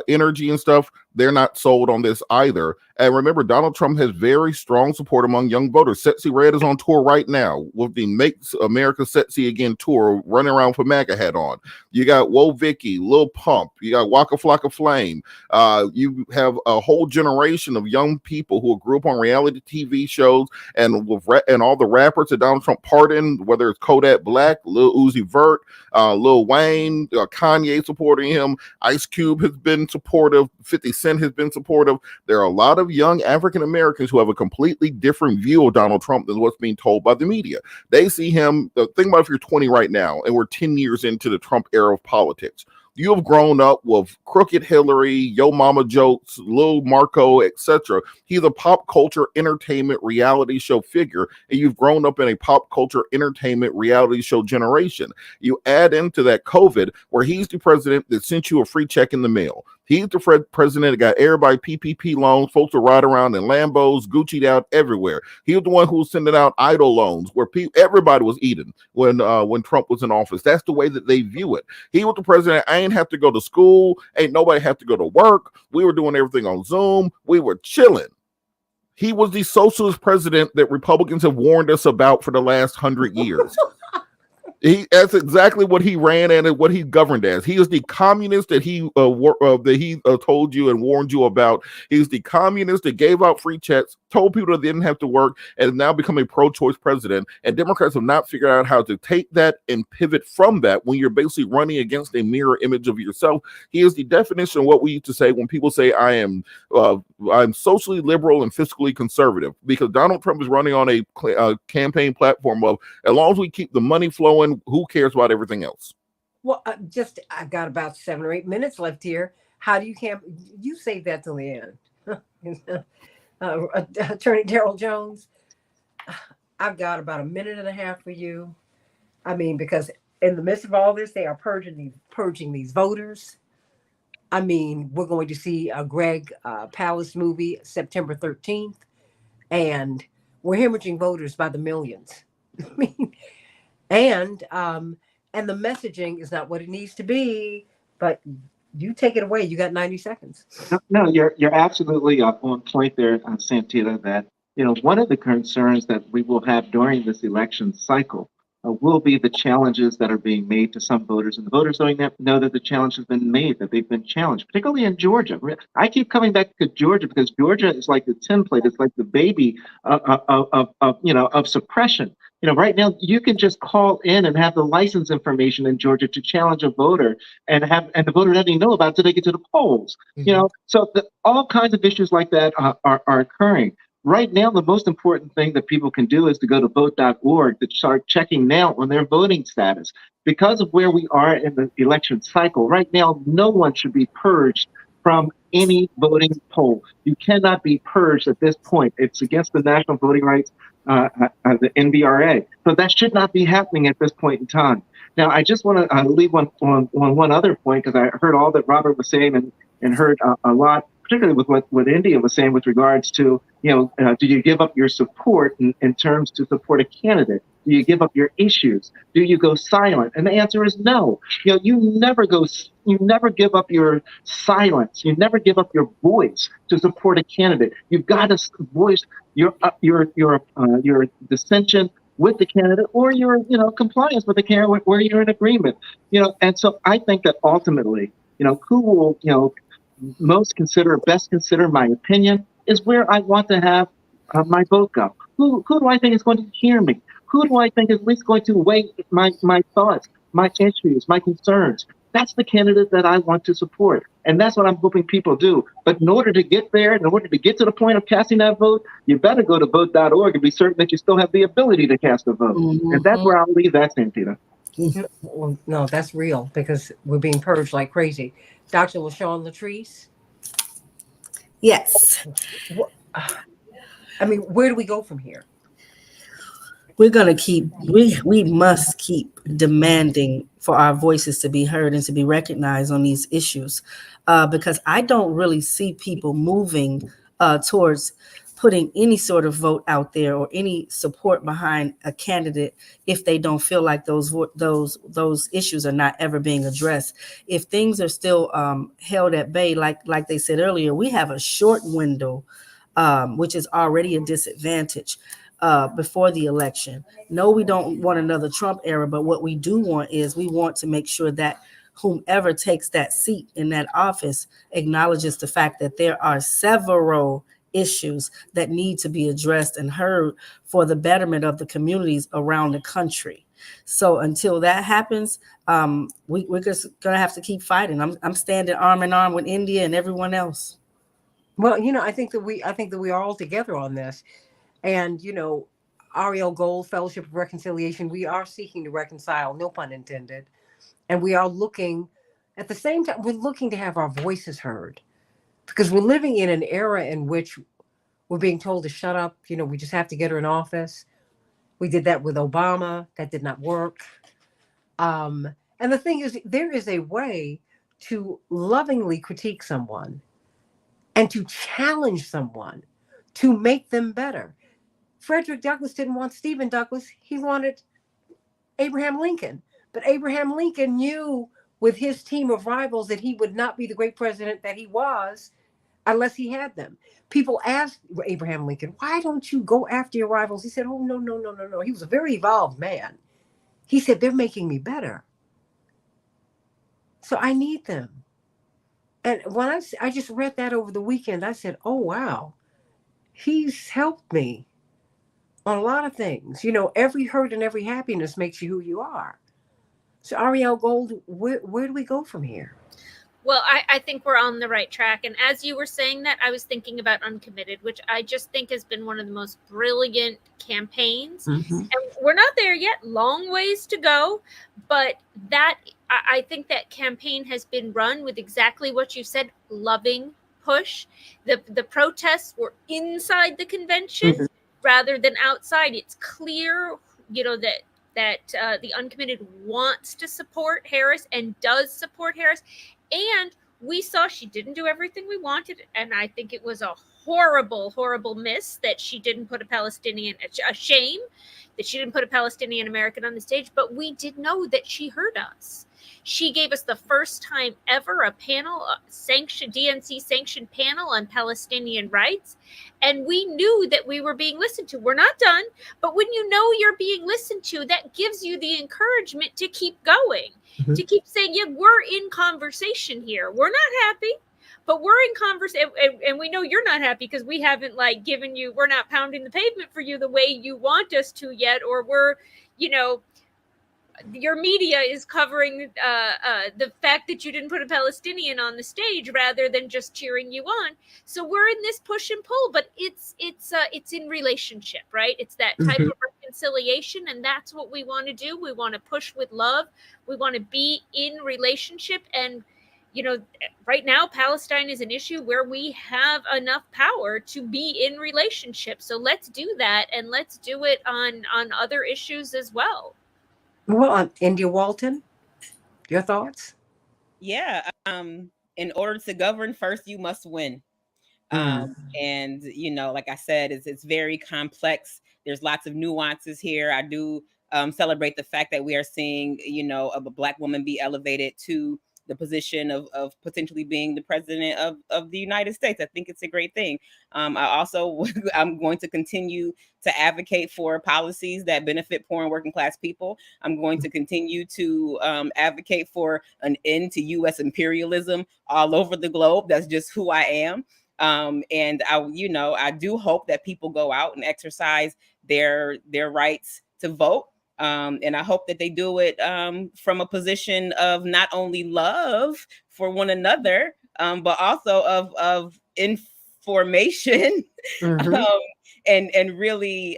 energy and stuff, they're not sold on this either. And remember, Donald Trump has very strong support among young voters. Sexy Red is on tour right now with the Make America Sexy Again tour, running around with a MAGA hat on. You got Whoa Vicky, Lil Pump, you got Waka Flocka Flame. You have a whole generation of young people who grew up on reality TV shows and all the rappers that Donald Trump pardoned, whether it's Kodak Black, Lil Uzi Vert, Lil Wayne, Kanye supporting him, Ice Cube has been supportive, 50 Cent has been supportive. There are a lot of young African Americans who have a completely different view of Donald Trump than what's being told by the media. They see him, think about if you're 20 right now and we're 10 years into the Trump era of politics. You have grown up with Crooked Hillary, Yo Mama Jokes, Lil Marco, etc. He's a pop culture entertainment reality show figure, and you've grown up in a pop culture entertainment reality show generation. You add into that COVID, where he's the president that sent you a free check in the mail. He's the president that got everybody PPP loans, folks to ride around in Lambos, Gucci'd out everywhere. He was the one who was sending out idle loans where everybody was eating when Trump was in office. That's the way that they view it. He was the president. I ain't have to go to school. Ain't nobody have to go to work. We were doing everything on Zoom. We were chilling. He was the socialist president that Republicans have warned us about for the last 100 years. That's exactly what he ran and what he governed as. He is the communist that he told you and warned you about. He's the communist that gave out free checks, told people that they didn't have to work, and has now become a pro-choice president. And Democrats have not figured out how to take that and pivot from that when you're basically running against a mirror image of yourself. He is the definition of what we used to say when people say I'm socially liberal and fiscally conservative, because Donald Trump is running on a campaign platform of, as long as we keep the money flowing, who cares about everything else? Well, I've got about 7 or 8 minutes left here. How do you you save that till the end? Attorney Daryl Jones, I've got about 1.5 minutes for you. I mean, because in the midst of all this, they are purging these voters. I mean, we're going to see a Greg Palast movie September 13th, and we're hemorrhaging voters by the millions. I mean, and the messaging is not what it needs to be. But you take it away. You got 90 seconds. No, you're absolutely on point there, Santita. That one of the concerns that we will have during this election cycle will be the challenges that are being made to some voters, and the voters don't know that the challenge has been made, that they've been challenged, particularly in Georgia. I keep coming back to Georgia because Georgia is like the template. It's like the baby of suppression. Right now you can just call in and have the license information in Georgia to challenge a voter, and the voter doesn't even know about it until they get to the polls. Mm-hmm. So all kinds of issues like that are occurring. Right now, the most important thing that people can do is to go to vote.org to start checking now on their voting status. Because of where we are in the election cycle, right now, no one should be purged from any voting poll. You cannot be purged at this point. It's against the National Voting Rights, the NVRA. So that should not be happening at this point in time. Now, I just want to leave on one other point, because I heard all that Robert was saying and heard a lot, particularly with what India was saying with regards to, do you give up your support in terms to support a candidate? Do you give up your issues? Do you go silent? And the answer is no. You never give up your silence. You never give up your voice to support a candidate. You've got to voice your dissension with the candidate, or your compliance with the candidate where you're in agreement. And so I think that ultimately, who will best consider my opinion is where I want to have my vote go. Who do I think is going to hear me? Who do I think is at least going to weigh my thoughts, my issues, my concerns? That's the candidate that I want to support. And that's what I'm hoping people do. But in order to get there, in order to get to the point of casting that vote, you better go to vote.org and be certain that you still have the ability to cast a vote. And that's where I'll leave that, Santita. Well, no, that's real because we're being purged like crazy. Dr. LaShawn Latrice, Yes. I mean, where do we go from here? We're going to keep, we must keep demanding for our voices to be heard and to be recognized on these issues, because I don't really see people moving towards putting any sort of vote out there or any support behind a candidate if they don't feel like those issues are not ever being addressed. If things are still held at bay, like they said earlier, we have a short window, which is already a disadvantage before the election. No, we don't want another Trump era, but what we do want is we want to make sure that whomever takes that seat in that office acknowledges the fact that there are several issues that need to be addressed and heard for the betterment of the communities around the country. So until that happens, we're just gonna have to keep fighting. I'm standing arm in arm with India and everyone else. Well, I think that we are all together on this. And, Ariel Gold, Fellowship of Reconciliation, we are seeking to reconcile, no pun intended. And we are looking, at the same time, we're looking to have our voices heard. Because we're living in an era in which we're being told to shut up. We just have to get her in office. We did that with Obama. That did not work. And the thing is, there is a way to lovingly critique someone and to challenge someone to make them better. Frederick Douglass didn't want Stephen Douglas. He wanted Abraham Lincoln. But Abraham Lincoln knew with his team of rivals that he would not be the great president that he was unless he had them. People asked Abraham Lincoln, why don't you go after your rivals? He said, oh, no. He was a very evolved man. He said, they're making me better. So I need them. And when I just read that over the weekend, I said, oh, wow, he's helped me on a lot of things. Every hurt and every happiness makes you who you are. So Ariel Gold, where do we go from here? Well, I think we're on the right track. And as you were saying that, I was thinking about Uncommitted, which I just think has been one of the most brilliant campaigns. Mm-hmm. And we're not there yet, long ways to go. But I think that campaign has been run with exactly what you said, loving push. The protests were inside the convention rather than outside. It's clear, that the Uncommitted wants to support Harris and does support Harris. And we saw she didn't do everything we wanted. And I think it was a horrible, horrible miss that she didn't put a shame that she didn't put a Palestinian American on the stage. But we did know that she heard us. She gave us the first time ever a panel, DNC sanctioned panel on Palestinian rights. And we knew that we were being listened to. We're not done. But when you know you're being listened to, that gives you the encouragement to keep going, to keep saying, yeah, we're in conversation here. We're not happy, but we're in conversation. And we know you're not happy because we haven't we're not pounding the pavement for you the way you want us to yet. Or we're, your media is covering the fact that you didn't put a Palestinian on the stage rather than just cheering you on. So we're in this push and pull, but it's in relationship, right? It's that type of reconciliation, and that's what we want to do. We want to push with love. We want to be in relationship, and right now Palestine is an issue where we have enough power to be in relationship. So let's do that, and let's do it on other issues as well. Well, India Walton, your thoughts? Yeah. In order to govern, first you must win. And like I said, it's very complex. There's lots of nuances here. I do celebrate the fact that we are seeing, a Black woman be elevated to the position of potentially being the president of the United States. I think it's a great thing. I'm going to continue to advocate for policies that benefit poor and working class people. I'm going to continue to advocate for an end to U.S. imperialism all over the globe. That's just who I am. And I do hope that people go out and exercise their rights to vote. And I hope that they do it from a position of not only love for one another, but also of information. Mhm. And really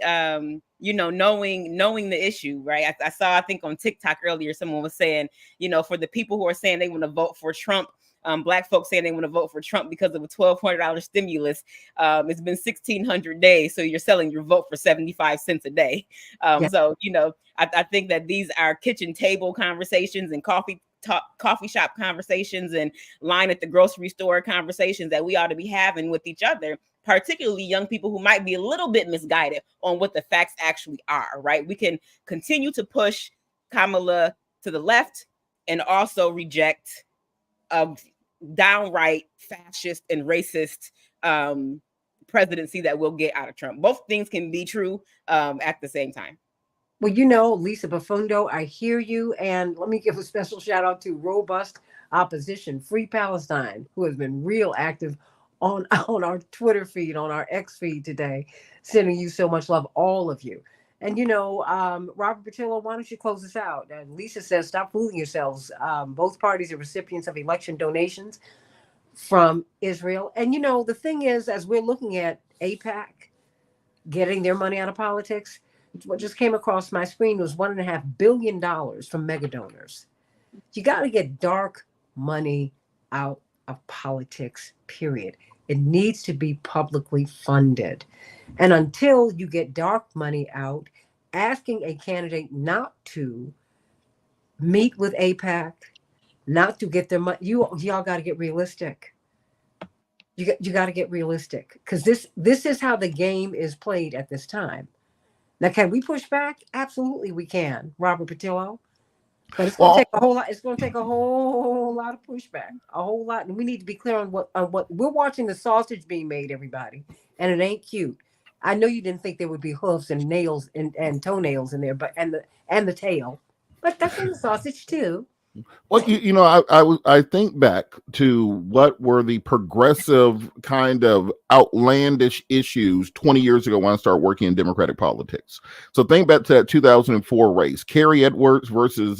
knowing the issue, right? I saw, I think on TikTok earlier, someone was saying, for the people who are saying they want to vote for Trump, Black folks saying they want to vote for Trump because of a $1,200 stimulus. It's been 1,600 days, so you're selling your vote for 75 cents a day. Yeah. So I think that these are kitchen table conversations and coffee shop conversations and line at the grocery store conversations that we ought to be having with each other, particularly young people who might be a little bit misguided on what the facts actually are, right? We can continue to push Kamala to the left and also reject a downright fascist and racist presidency that we'll get out of Trump. Both things can be true at the same time. Well, Lisa Profundo, I hear you. And let me give a special shout out to Robust Opposition, Free Palestine, who has been real active on our Twitter feed, on our X feed today. Sending you so much love, all of you. And, Robert Patillo, why don't you close this out? Lisa says, stop fooling yourselves. Both parties are recipients of election donations from Israel. And, the thing is, as we're looking at AIPAC getting their money out of politics, what just came across my screen was $1.5 billion from mega donors. You got to get dark money out of politics, period. It needs to be publicly funded. And until you get dark money out, asking a candidate not to meet with AIPAC, not to get their money, y'all got to get realistic. You got to get realistic, because this is how the game is played at this time. Now, can we push back? Absolutely, we can, Robert Patillo. But it's going to take a whole lot. It's going to take a whole lot of pushback, a whole lot. And we need to be clear on what we're watching. The sausage being made, everybody, and it ain't cute. I know you didn't think there would be hoofs and nails and toenails in there, but and the tail, but that's in the sausage too. Well, I think back to what were the progressive kind of outlandish issues 20 years ago when I started working in Democratic politics. So think back to that 2004 race, Kerry Edwards versus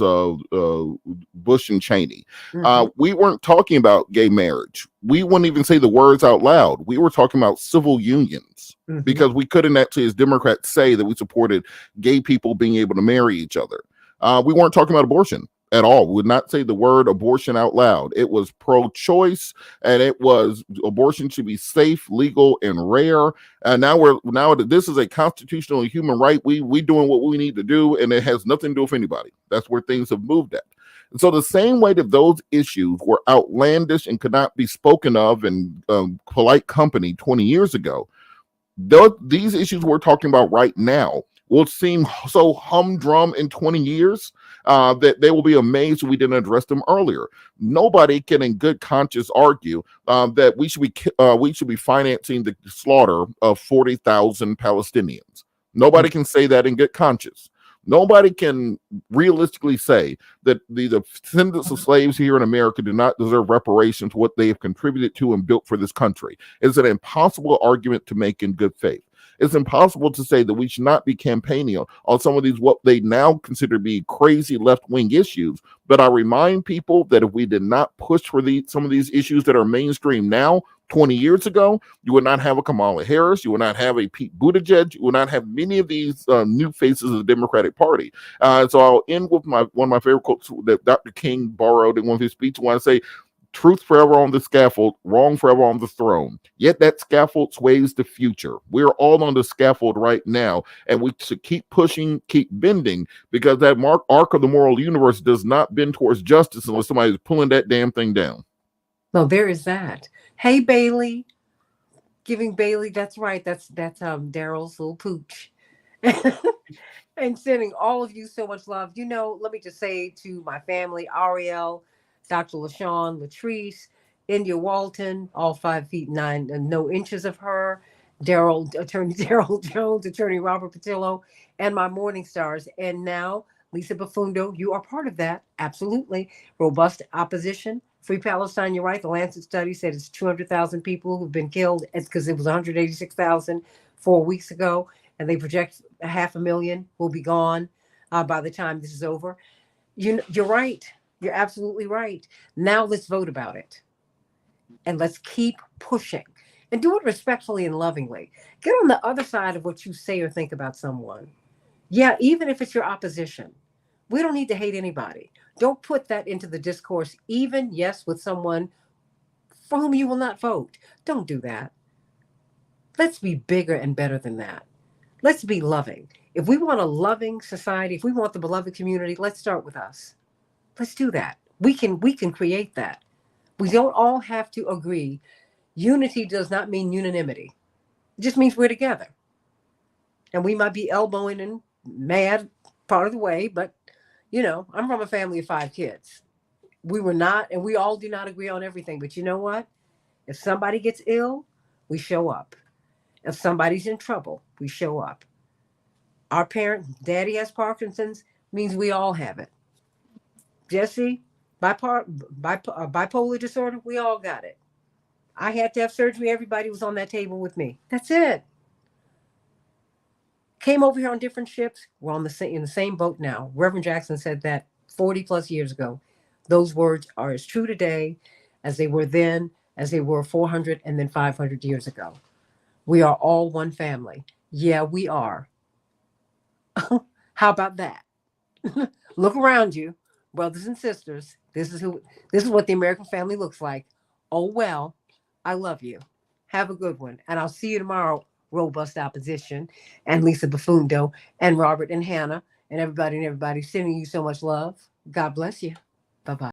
Bush and Cheney. Mhm. We weren't talking about gay marriage. We wouldn't even say the words out loud. We were talking about civil unions. Mhm. Because we couldn't actually, as Democrats, say that we supported gay people being able to marry each other. We weren't talking about abortion at all. We would not say the word abortion out loud. It was pro-choice, and it was abortion should be safe, legal, and rare. And now this is a constitutional and human right. We doing what we need to do, and it has nothing to do with anybody. That's where things have moved at. And so the same way that those issues were outlandish and could not be spoken of in polite company 20 years ago, these issues we're talking about right now will seem so humdrum in 20 years that they will be amazed we didn't address them earlier. Nobody can in good conscience argue that we should be financing the slaughter of 40,000 Palestinians. Nobody can say that in good conscience. Nobody can realistically say that the descendants of slaves here in America do not deserve reparations for what they have contributed to and built for this country. It's an impossible argument to make in good faith. It's impossible to say that we should not be campaigning on some of these, what they now consider to be crazy left-wing issues. But I remind people that if we did not push for some of these issues that are mainstream now, 20 years ago, you would not have a Kamala Harris, you would not have a Pete Buttigieg, you would not have many of these new faces of the Democratic Party. So I'll end with one of my favorite quotes that Dr. King borrowed in one of his speeches when I say, truth forever on the scaffold, wrong forever on the throne. Yet that scaffold sways the future. We're all on the scaffold right now, and we should keep pushing, keep bending, because that arc of the moral universe does not bend towards justice unless somebody's pulling that damn thing down. Well, there is that. Hey, Bailey, giving Bailey. That's right. That's Daryl's little pooch. And sending all of you so much love. Let me just say to my family, Ariel, Dr. LaShawn, Latrice, India Walton, all 5'9" and no inches of her, Attorney Daryl Jones, Attorney Robert Patillo, and my morning stars. And now, Lisa Profundo, you are part of that. Absolutely. Robust opposition. Free Palestine, you're right. The Lancet study said it's 200,000 people who've been killed. It's because it was 186,000 4 weeks ago, and they project 500,000 will be gone by the time this is over. You're right. You're absolutely right. Now let's vote about it. And let's keep pushing and do it respectfully and lovingly. Get on the other side of what you say or think about someone. Yeah, even if it's your opposition. We don't need to hate anybody. Don't put that into the discourse, even, yes, with someone for whom you will not vote. Don't do that. Let's be bigger and better than that. Let's be loving. If we want a loving society, if we want the beloved community, let's start with us. Let's do that. We can create that. We don't all have to agree. Unity does not mean unanimity. It just means we're together. And we might be elbowing and mad part of the way, but I'm from a family of 5 kids. We were not, and we all do not agree on everything. But you know what? If somebody gets ill, we show up. If somebody's in trouble, we show up. Our parent, daddy has Parkinson's, means we all have it. Jesse, bipolar disorder, we all got it. I had to have surgery. Everybody was on that table with me. That's it. Came over here on different ships. We're in the same boat now. Reverend Jackson said that 40 plus years ago. Those words are as true today as they were then, as they were 400 and then 500 years ago. We are all one family. Yeah, we are. How about that? Look around you, brothers and sisters. This is what the American family looks like. Oh well, I love you. Have a good one. And I'll see you tomorrow, Robust Opposition, and Lisa Buffundo, and Robert and Hannah, and everybody, sending you so much love. God bless you. Bye-bye.